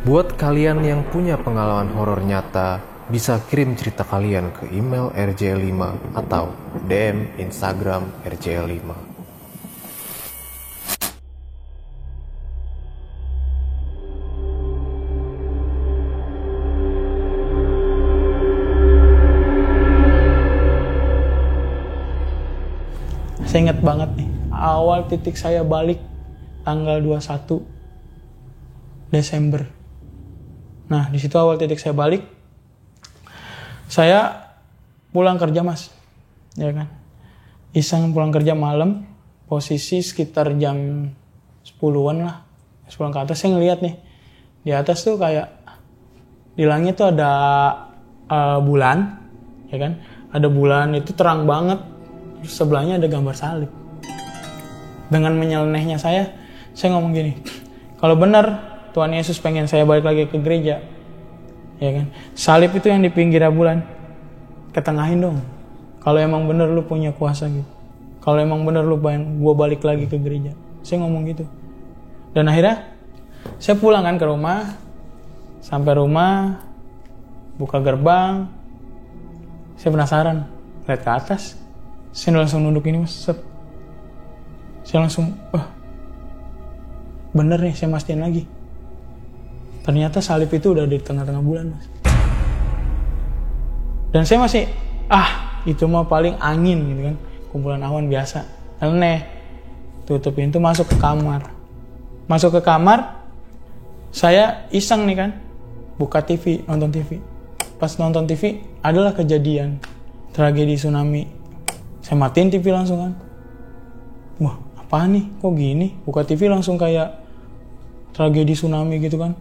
Buat kalian yang punya pengalaman horor nyata, bisa kirim cerita kalian ke email rjl5 atau DM Instagram rjl5. Saya ingat banget nih, awal titik saya balik tanggal 21 Desember. Nah, di situ awal titik saya balik. Saya pulang kerja, Mas. Ya kan? Iseng pulang kerja malam, posisi sekitar jam 10-an lah. 10 ke atas saya ngeliat nih. Di atas tuh kayak di langit tuh ada bulan, ya kan? Ada bulan itu terang banget. Terus sebelahnya ada gambar salib. Dengan menyelenehnya saya ngomong gini, kalau benar Tuhan Yesus pengen saya balik lagi ke gereja, ya kan, salib itu yang di pinggir bulan, ketengahin dong. Kalau emang benar lu punya kuasa gitu, kalau emang benar lu pengen gue balik lagi ke gereja, saya ngomong gitu. Dan akhirnya saya pulang kan ke rumah. Sampai rumah, buka gerbang, saya penasaran, lihat ke atas. Saya langsung nunduk ini, Mas. Saya langsung, bener nih, saya mastiin lagi. Ternyata salib itu udah di tengah-tengah bulan, Mas. Dan saya masih, itu mah paling angin gitu kan, kumpulan awan biasa. Aneh. Tutup pintu, masuk ke kamar. Masuk ke kamar, saya iseng nih kan, buka TV, nonton TV. Pas nonton TV, adalah kejadian tragedi tsunami. Saya matiin TV langsung kan. Wah, apaan nih? Kok gini? Buka TV langsung kayak tragedi tsunami gitu kan.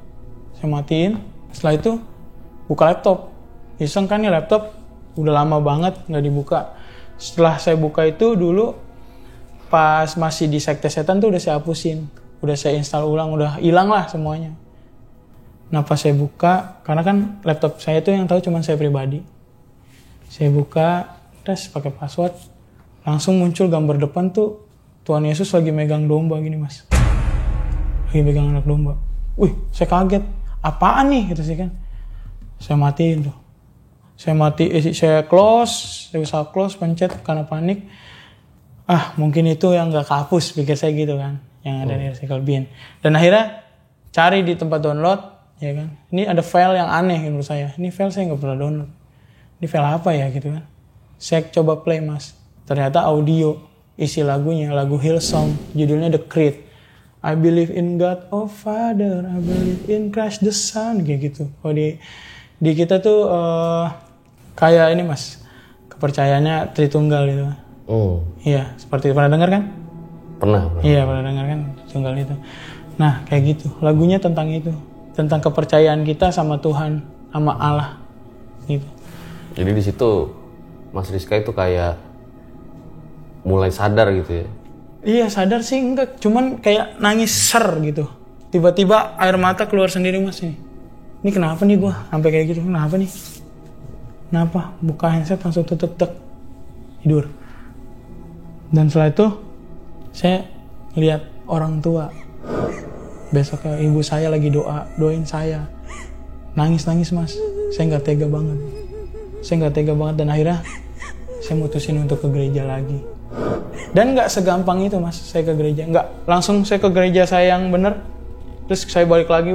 Saya matiin. Setelah itu, buka laptop. Iseng kan nih laptop, udah lama banget nggak dibuka. Setelah saya buka itu dulu, pas masih di sekte setan tuh udah saya hapusin. Udah saya install ulang, udah hilang lah semuanya. Nah pas saya buka, karena kan laptop saya tuh yang tahu cuma saya pribadi. Saya buka, tes pakai password, langsung muncul gambar depan tuh Tuhan Yesus lagi megang domba gini, Mas. Lagi megang anak domba. Wih, saya kaget. Apaan nih gitu sih kan. Saya matiin tuh. Saya close, saya bisa close, pencet karena panik. Mungkin itu yang gak kehapus, pikir saya gitu kan. Yang ada di Recycle Bin. Dan akhirnya cari di tempat download, ya kan. Ini ada file yang aneh menurut saya. Ini file saya gak pernah download. Ini file apa ya gitu kan. Saya coba play, Mas. Ternyata audio, isi lagunya, lagu Hillsong, judulnya The Creed. I believe in God, oh Father, I believe in Christ the Son, kayak gitu. Kalau di kita tuh kayak ini, Mas, kepercayaannya Tritunggal gitu. Iya, seperti itu. Pernah dengar kan? Pernah. Iya, pernah dengar kan Tritunggal itu. Nah, kayak gitu. Lagunya tentang itu, tentang kepercayaan kita sama Tuhan, sama Allah, gitu. Jadi di situ Mas Rizka itu kayak mulai sadar gitu ya? Iya, sadar sih enggak, cuman kayak nangis ser gitu. Tiba-tiba air mata keluar sendiri, Mas, ini kenapa nih gua sampai kayak gitu? Kenapa nih? Kenapa? Buka handset langsung tutup tidur. Dan setelah itu saya lihat orang tua. Besoknya ibu saya lagi doain saya. Nangis, Mas. Saya nggak tega banget. Dan akhirnya saya mutusin untuk ke gereja lagi. Dan nggak segampang itu, Mas, saya ke gereja. Nggak langsung saya ke gereja saya yang bener, terus saya balik lagi,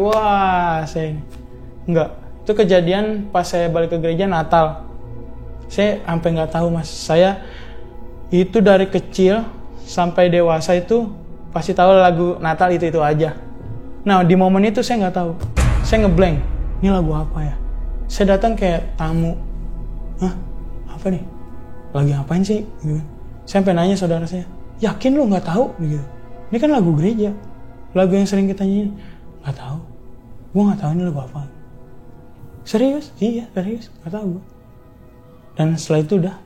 nggak. Itu kejadian pas saya balik ke gereja Natal. Saya sampai nggak tahu, Mas. Saya itu dari kecil sampai dewasa itu pasti tahu lagu Natal itu aja. Nah di momen itu saya nggak tahu. Saya ngeblank. Ini lagu apa ya? Saya datang kayak tamu. Apa nih? Lagi ngapain sih? Gitu. Saya sampai nanya saudara saya, yakin lu nggak tahu? Gitu. Ini kan lagu gereja, lagu yang sering kita nyanyi. Nggak tahu. Gue nggak tahu ini lagu apa. Serius? Iya, serius. Nggak tahu gue. Dan setelah itu udah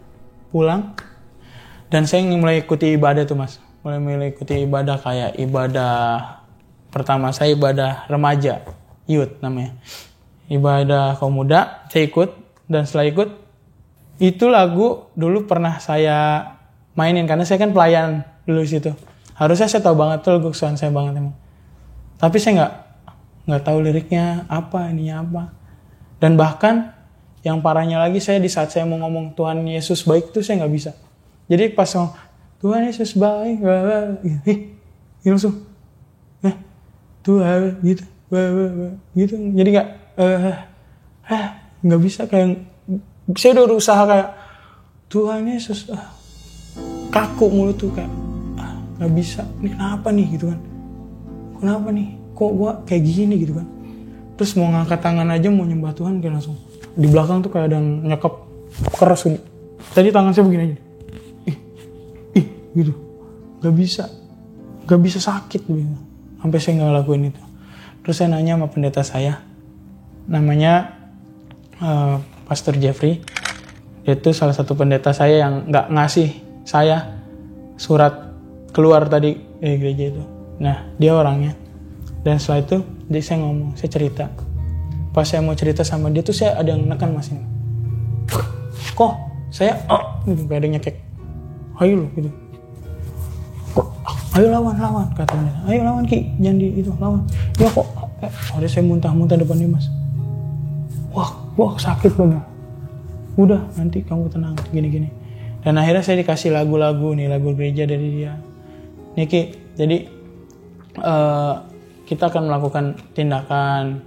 pulang. Dan saya mulai ikuti ibadah tuh, Mas. Mulai ikuti ibadah kayak ibadah pertama saya ibadah remaja, youth namanya. Ibadah kaum muda, saya ikut. Dan setelah ikut, itu lagu dulu pernah saya mainin karena saya kan pelayan dulu di situ. Harusnya saya tahu banget tuh lagu kesukaan saya banget emang. Tapi saya nggak tahu liriknya apa, ininya apa. Dan bahkan yang parahnya lagi, saya di saat saya mau ngomong Tuhan Yesus baik tuh saya nggak bisa. Jadi pas ngomong Tuhan Yesus baik, gitu langsung, Tuhan gitu, gitu. Jadi nggak bisa, kayak saya udah berusaha kayak Tuhan Yesus, kaku mulut tuh kayak nggak bisa. Ini kenapa nih gitu kan? Kenapa nih? Kok gua kayak gini gitu kan? Terus mau ngangkat tangan aja mau nyembah Tuhan kayak langsung di belakang tuh kayak ada yang nyekap keras gini. Tadi tangan saya begini aja. Gitu. Gak bisa sakit gitu. Sampai saya nggak lakuin itu. Terus saya nanya sama pendeta saya, namanya Pastor Jeffrey. Dia itu salah satu pendeta saya yang nggak ngasih saya surat keluar tadi dari gereja itu. Nah, dia orangnya. Dan setelah itu, saya ngomong, saya cerita. Pas saya mau cerita sama dia tuh saya ada yang nekan, Mas ini. Kok saya gitu, kayak ada nyekek. Ayo lo gitu. Ayo lawan katanya. Ayo lawan Ki, jangan di itu lawan. Ya kok ada saya muntah-muntah depan dia, Mas. Wah sakit banget. Udah nanti kamu tenang gini. Dan akhirnya saya dikasih lagu-lagu nih, lagu gereja dari dia. Nih Ki, jadi kita akan melakukan tindakan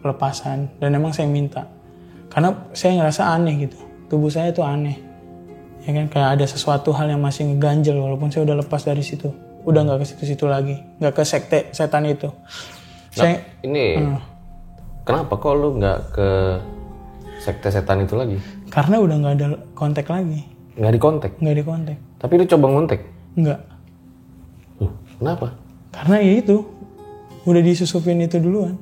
pelepasan, dan emang saya minta karena saya ngerasa aneh gitu, tubuh saya tuh aneh ya kan, kayak ada sesuatu hal yang masih ngeganjel walaupun saya udah lepas dari situ, udah nggak ke situ-situ lagi, nggak ke sekte setan itu. Kenapa kok lu nggak ke sekte setan itu lagi? Karena udah nggak ada kontak lagi. Nggak dikontak? Nggak dikontak. Tapi lu coba ngontek? Nggak. Kenapa? Karena ya itu udah disusupin itu duluan,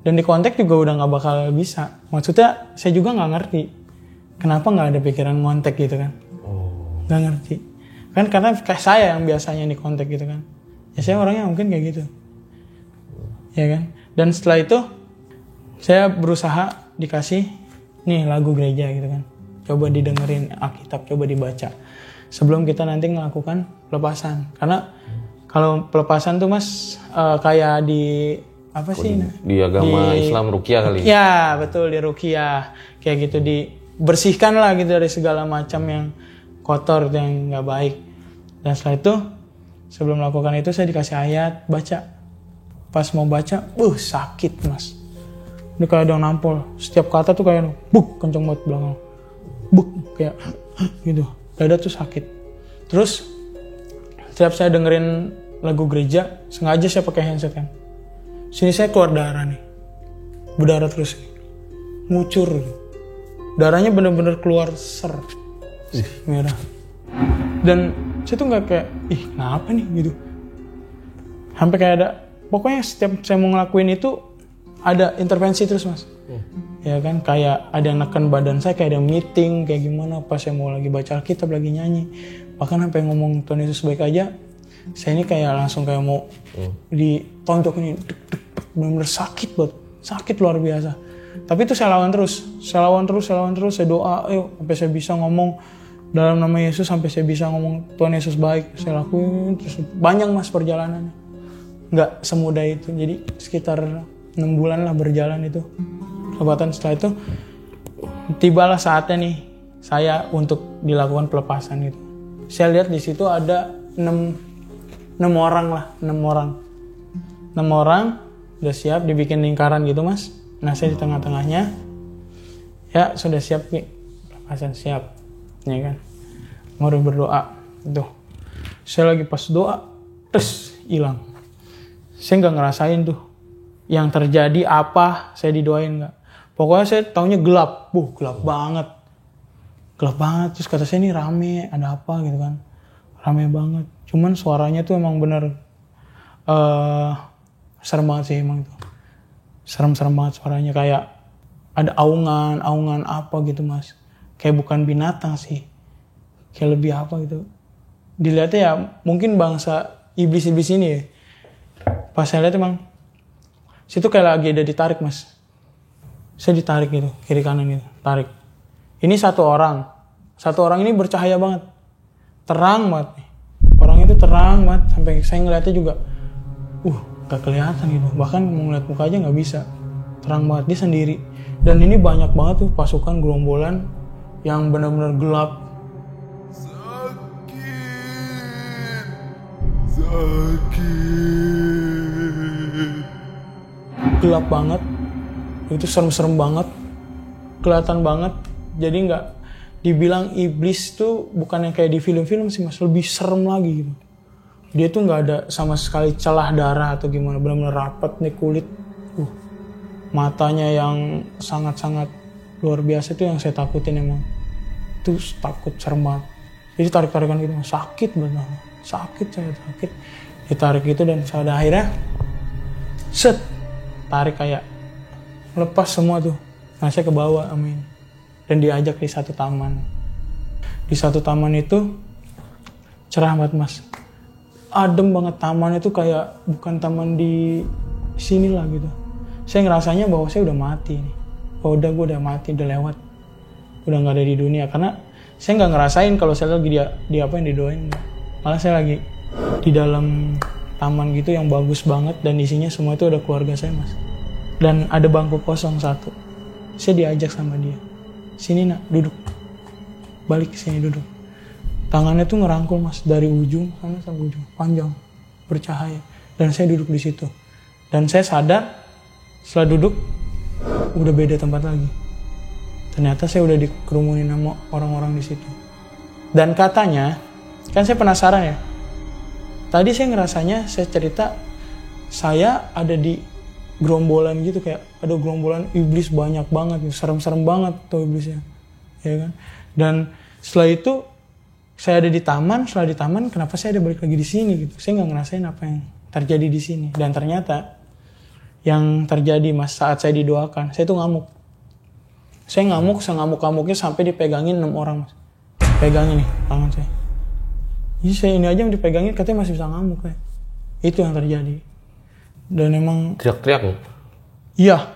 dan di kontak juga udah nggak bakal bisa. Maksudnya saya juga nggak ngerti kenapa nggak ada pikiran ngontek gitu kan. Nggak ngerti kan, karena kayak saya yang biasanya di kontak gitu kan, ya saya orangnya mungkin kayak gitu ya kan. Dan setelah itu saya berusaha dikasih nih lagu gereja gitu kan, coba didengerin Alkitab, coba dibaca sebelum kita nanti melakukan pelepasan. Karena kalau pelepasan tuh mas kayak di apa sih? Di agama Islam ruqyah kali. Ya betul, di ruqyah kayak gitu, dibersihkan lah gitu dari segala macam yang kotor, yang nggak baik. Dan setelah itu sebelum melakukan itu saya dikasih ayat, baca. Pas mau baca, sakit mas. Ini kayak ada yang nampol. Setiap kata tuh kayak buk, kenceng banget belakang. Buk, kayak gitu. Dada tuh sakit. Terus setiap saya dengerin lagu gereja, sengaja saya pakai handset kan. Sini saya keluar darah nih. Berdarah terus. Ngucur. Darahnya bener-bener keluar ser. Merah. Dan saya tuh gak kayak, kenapa nih gitu. Sampai kayak ada, pokoknya setiap saya mau ngelakuin itu, ada intervensi terus mas. Ya kan, kayak ada yang neken badan saya, kayak ada meeting, kayak gimana. Pas saya mau lagi baca Alkitab, lagi nyanyi. Bahkan sampai ngomong Tuhan Yesus baik aja, saya ini kayak langsung kayak mau ditonjok ini, benar-benar sakit banget, sakit luar biasa. Tapi itu saya lawan terus, saya doa, sampai saya bisa ngomong dalam nama Yesus, sampai saya bisa ngomong Tuhan Yesus baik, saya lakuin terus. Banyak mas perjalanannya, nggak semudah itu. Jadi sekitar 6 bulan lah berjalan itu pengobatan. Setelah itu tibalah saatnya nih saya untuk dilakukan pelepasan gitu. Saya lihat di situ ada 6 orang udah siap dibikin lingkaran gitu mas. Nah saya di tengah-tengahnya, ya sudah siap nih pelepasan, siap ya kan, mau berdoa tuh. Saya lagi pas doa terus hilang. Saya nggak ngerasain tuh yang terjadi apa, saya didoain nggak. Pokoknya saya taunya gelap, gelap banget. Terus kata saya ini rame, ada apa gitu kan, rame banget. Cuman suaranya tuh emang bener serem banget sih emang itu. Serem banget suaranya, kayak ada aungan apa gitu mas. Kayak bukan binatang sih, kayak lebih apa gitu. Dilihatnya ya mungkin bangsa iblis-iblis ini ya. Pas saya lihat emang situ kayak lagi ada ditarik mas. Saya ditarik gitu, kiri kanan gitu, tarik. Ini satu orang ini bercahaya banget, terang banget nih. Orang itu terang banget, sampai saya ngeliatnya juga, gak kelihatan gitu. Bahkan mau ngeliat muka aja gak bisa, terang banget, dia sendiri. Dan ini banyak banget tuh pasukan gerombolan yang benar-benar gelap. Gelap banget, itu serem-serem banget, kelihatan banget. Jadi nggak dibilang iblis tuh bukan yang kayak di film-film sih mas, lebih serem lagi gitu. Dia tuh nggak ada sama sekali celah darah atau gimana, benar-benar rapat nih kulit. Matanya yang sangat-sangat luar biasa, itu yang saya takutin emang. Itu takut, serem banget. Jadi tarik-tarikan gitu, sakit banget. Saya sakit. Ditarik gitu dan pada akhirnya tarik kayak lepas semua tuh. Nah saya ke bawah, amin. Dan diajak di satu taman. Di satu taman itu cerah banget mas. Adem banget, taman itu kayak bukan taman di sini lah gitu. Saya ngerasanya bahwa saya udah mati nih. Bahwa gue udah mati, udah lewat. Udah gak ada di dunia. Karena saya gak ngerasain kalau saya lagi di apa yang didoain. Malah saya lagi di dalam taman gitu yang bagus banget. Dan isinya semua itu ada keluarga saya mas. Dan ada bangku kosong satu. Saya diajak sama dia. Sini nak, duduk. Balik ke sini duduk. Tangannya tuh ngerangkul mas dari ujung sana sampai ujung, panjang, bercahaya. Dan saya duduk di situ. Dan saya sadar setelah duduk udah beda tempat lagi. Ternyata saya udah dikerumunin sama orang-orang di situ. Dan katanya, kan saya penasaran ya. Tadi saya ngerasanya, saya cerita, saya ada di gerombolan gitu, kayak ada gerombolan iblis banyak banget, serem-serem banget tuh iblisnya, ya kan. Dan setelah itu saya ada di taman, setelah di taman kenapa saya ada balik lagi di sini gitu. Saya nggak ngerasain apa yang terjadi di sini. Dan ternyata yang terjadi mas saat saya didoakan, saya tuh ngamuk. Saya ngamuk, sengamuk-ngamuknya sampai dipegangin 6 orang mas. Pegangin nih tangan saya. Jadi saya ini aja yang dipegangin katanya masih bisa ngamuk kayak. Itu yang terjadi. Dan emang Teriak-teriak nih? iya,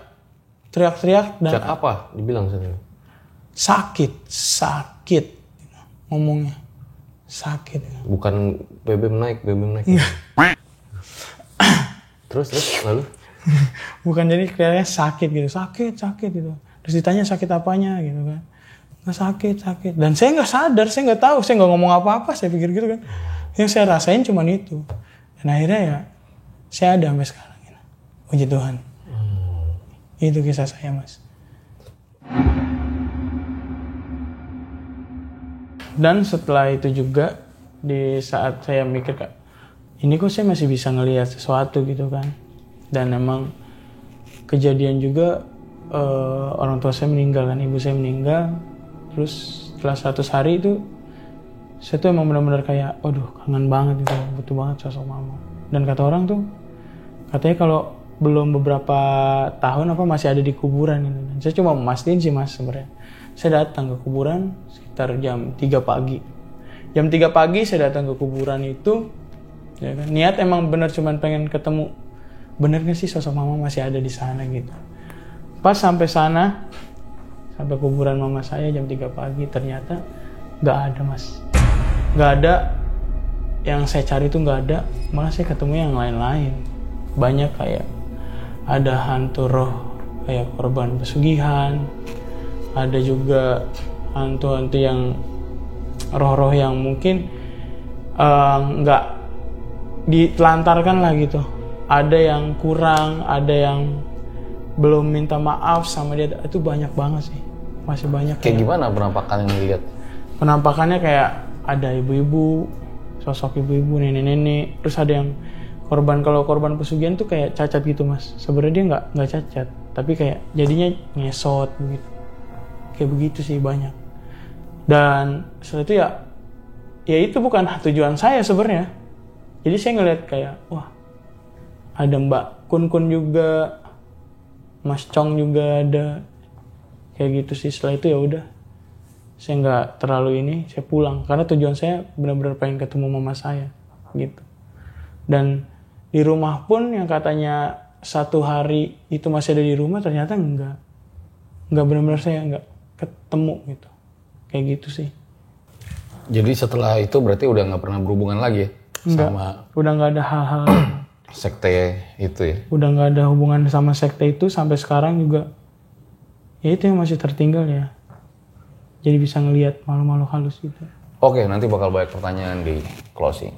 teriak-teriak dan Teriak apa? Dibilang saya. sakit ngomongnya, sakit. Bukan BBM naik. Terus lalu? Bukan, jadi kayaknya sakit gitu. Terus ditanya sakit apanya gitu kan. Nggak sakit. Dan saya nggak sadar, saya nggak tahu, saya nggak ngomong apa-apa, saya pikir gitu kan. Yang saya rasain cuma itu. Dan akhirnya ya, saya ada sampai sekarang. Gitu. Puji Tuhan. Itu kisah saya mas. Dan setelah itu juga, di saat saya mikir kak, ini kok saya masih bisa ngelihat sesuatu gitu kan. Dan emang kejadian juga orang tua saya meninggal kan, ibu saya meninggal. Terus setelah 100 hari itu, saya tuh emang benar-benar kayak, waduh kangen banget gitu, butuh banget sosok mama. Dan kata orang tuh, katanya kalau belum beberapa tahun masih ada di kuburan gitu. Dan saya cuma memastikan sih mas sebenarnya. Saya datang ke kuburan sekitar jam 3 pagi. Jam 3 pagi saya datang ke kuburan itu, ya kan, niat emang bener cuman pengen ketemu, bener gak sih sosok mama masih ada di sana gitu. Pas sampai sana, sampai kuburan mama saya jam 3 pagi, ternyata gak ada mas. Gak ada, yang saya cari tuh gak ada, malah saya ketemu yang lain-lain. Banyak kayak, ada hantu roh kayak korban pesugihan, ada juga hantu-hantu yang roh-roh yang mungkin nggak ditelantarkan lah gitu. Ada yang kurang, ada yang belum minta maaf sama dia. Itu banyak banget sih, masih banyak. Kayak gimana penampakan yang dilihat? Penampakannya kayak ada ibu-ibu, sosok ibu-ibu, nenek-nenek. Terus ada yang korban, kalau korban pesugihan tuh kayak cacat gitu mas. Sebenarnya dia nggak cacat, tapi kayak jadinya ngesot begitu. Kayak begitu sih banyak. Dan setelah itu ya itu bukan tujuan saya sebenarnya. Jadi saya ngeliat kayak, wah ada Mbak Kun juga, Mas Chong juga ada, kayak gitu sih. Setelah itu ya udah, saya nggak terlalu ini, saya pulang karena tujuan saya benar-benar pengen ketemu mama saya gitu. Dan di rumah pun yang katanya 1 hari itu masih ada di rumah, ternyata nggak benar-benar, saya nggak ketemu gitu, kayak gitu sih. Jadi setelah itu berarti udah nggak pernah berhubungan lagi ya? Enggak, sama udah nggak ada hal-hal sekte itu ya? Udah nggak ada hubungan sama sekte itu sampai sekarang juga. Ya itu yang masih tertinggal ya. Jadi bisa ngelihat malu-malu halus gitu. Oke, nanti bakal banyak pertanyaan di closing.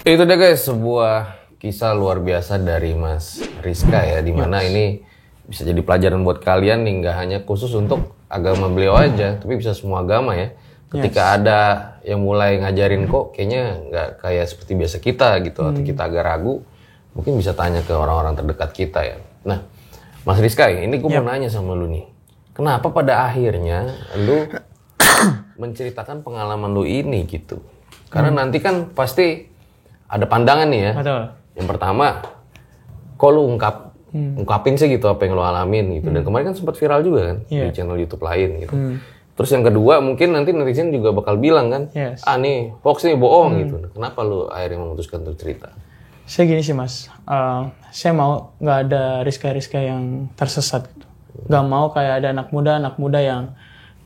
Itu deh guys, sebuah kisah luar biasa dari Mas Rizka ya, dimana ini bisa jadi pelajaran buat kalian nih, nggak hanya khusus untuk agama beliau aja, tapi bisa semua agama ya. Ketika ada yang mulai ngajarin kok kayaknya nggak kayak seperti biasa kita gitu, atau kita agak ragu, mungkin bisa tanya ke orang-orang terdekat kita ya. Nah, Mas Rizka, ini gue mau nanya sama lu nih, kenapa pada akhirnya lu menceritakan pengalaman lu ini gitu? Karena nanti kan pasti ada pandangan nih ya. Betul. Yang pertama, kok lu ungkapin sih gitu apa yang lu alamin gitu. Dan kemarin kan sempat viral juga kan di channel YouTube lain gitu. Terus yang kedua, mungkin nanti netizen juga bakal bilang kan, nih hoax nih, bohong gitu. Kenapa lu akhirnya memutuskan untuk cerita? Saya gini sih mas, saya mau nggak ada Rizka yang tersesat gitu. Nggak mau kayak ada anak muda yang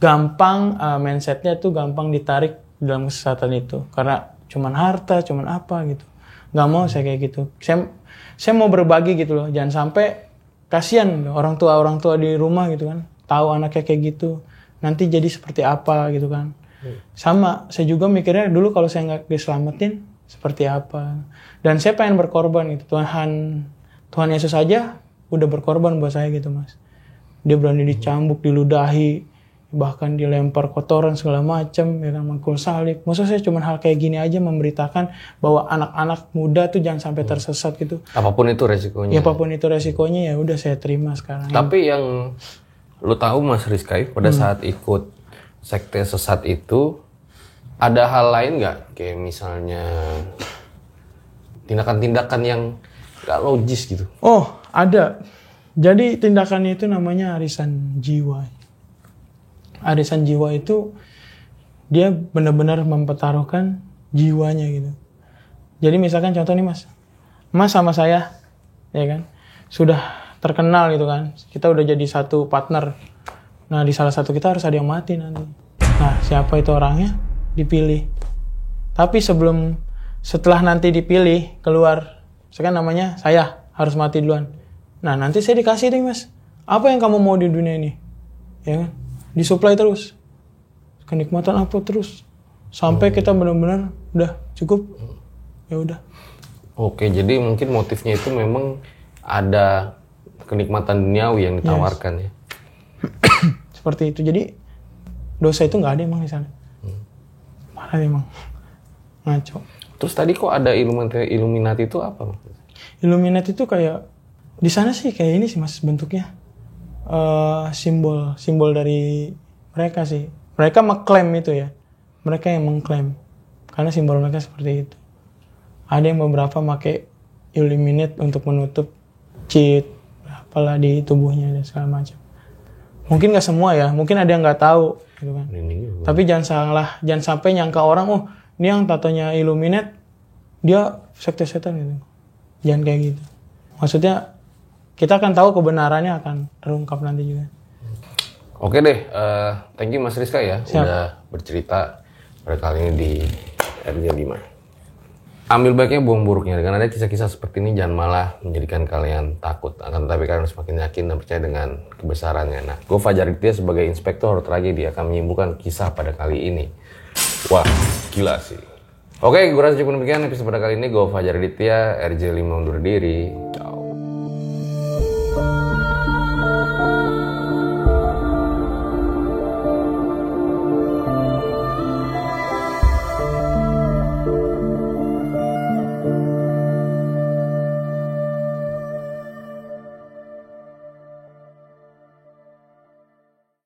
gampang mindsetnya tuh gampang ditarik dalam kesesatan itu karena cuman harta, cuman apa gitu. Nggak mau saya kayak gitu. Saya mau berbagi gitu loh. Jangan sampai kasihan orang tua di rumah gitu kan. Tahu anaknya kayak gitu. Nanti jadi seperti apa gitu kan. Sama, saya juga mikirnya dulu kalau saya nggak diselamatin seperti apa. Dan saya pengen berkorban gitu. Tuhan Yesus aja udah berkorban buat saya gitu mas. Dia berani dicambuk, diludahi, bahkan dilempar kotoran segala macam, ya kan, mengkul salib. Maksudnya saya cuma hal kayak gini aja memberitakan bahwa anak-anak muda tuh jangan sampai tersesat gitu. Apapun itu resikonya. Ya apapun itu resikonya ya udah saya terima sekarang. Tapi yang lu tahu Mas Rizky pada saat ikut sekte sesat itu ada hal lain nggak? Kayak misalnya tindakan-tindakan yang nggak logis gitu. Oh ada. Jadi tindakannya itu namanya arisan jiwa. Arisan jiwa itu dia benar-benar mempertaruhkan jiwanya gitu. Jadi misalkan contoh nih mas sama saya, ya kan, sudah terkenal gitu kan, kita udah jadi satu partner. Nah di salah satu kita harus ada yang mati nanti. Nah siapa itu orangnya dipilih. Tapi setelah nanti dipilih keluar, misalkan namanya saya harus mati duluan. Nah nanti saya dikasih deh mas, apa yang kamu mau di dunia ini, ya kan? Disuplai terus, kenikmatan apa terus, sampai kita benar-benar udah cukup, ya udah. Oke, jadi mungkin motifnya itu memang ada kenikmatan duniawi yang ditawarkan ya. Seperti itu, jadi dosa itu nggak ada emang di sana. Parah emang, ngaco. Terus tadi kok ada Illuminati itu apa? Illuminati itu kayak di sana sih kayak ini sih mas bentuknya. Simbol dari mereka sih. Mereka mengklaim itu ya. Mereka yang mengklaim. Karena simbol mereka seperti itu. Ada yang beberapa pakai Illuminate untuk menutup cheat, apalah di tubuhnya dan segala macam. Mungkin nggak semua ya. Mungkin ada yang nggak tahu, gitu kan. Tapi jangan sampai nyangka orang, oh ini yang tatonya Illuminate, dia sekte setan gitu. Jangan kayak gitu. Maksudnya kita akan tahu kebenarannya akan terungkap nanti juga. Oke deh, thank you Mas Rizky ya. Siap. Udah bercerita pada kali ini di RJ5. Ambil baiknya, buang buruknya. Dengan ada kisah-kisah seperti ini, jangan malah menjadikan kalian takut. Akan tetapi kalian semakin yakin dan percaya dengan kebesarannya. Nah, gue Fajar Aditya sebagai inspektor tragedi akan menyimpulkan kisah pada kali ini. Wah, gila sih. Oke, gue rasa cukup demikian episode pada kali ini. Gue Fajar Aditya, RJ5 undur diri. Ciao.